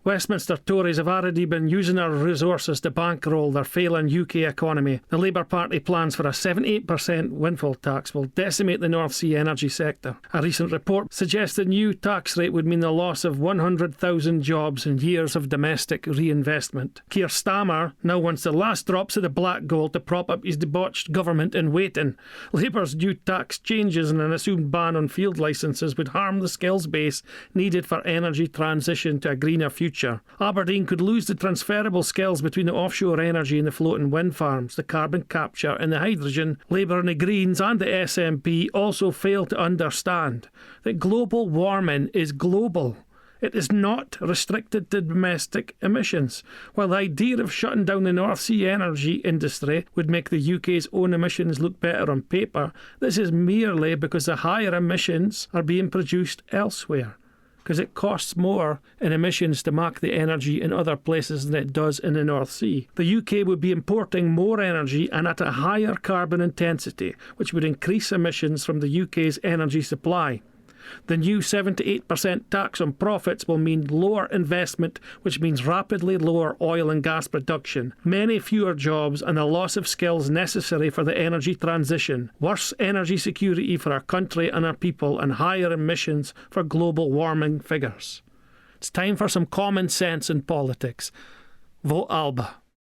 Westminster Tories have already been using our resources to bankroll their failing UK economy. The Labour Party plans for a 78% windfall tax will decimate the North Sea energy sector. A recent report suggests the new tax rate would mean the loss of 100,000 jobs and years of domestic reinvestment. Keir Starmer now wants the last drops of the black gold to prop up his debauched government in waiting. Labour's new tax changes and an assumed ban on field licences would harm the skills base needed for energy transition to a greener future. Aberdeen could lose the transferable skills between the offshore energy and the floating wind farms, the carbon capture and the hydrogen. Labour and the Greens and the SNP also fail to understand that global warming is global. It is not restricted to domestic emissions. While the idea of shutting down the North Sea energy industry would make the UK's own emissions look better on paper, this is merely because the higher emissions are being produced elsewhere, because it costs more in emissions to make the energy in other places than it does in the North Sea. The UK would be importing more energy and at a higher carbon intensity, which would increase emissions from the UK's energy supply. The new 78% tax on profits will mean lower investment, which means rapidly lower oil and gas production, many fewer jobs and the loss of skills necessary for the energy transition, worse energy security for our country and our people, and higher emissions for global warming figures. It's time for some common sense in politics. Vote Alba.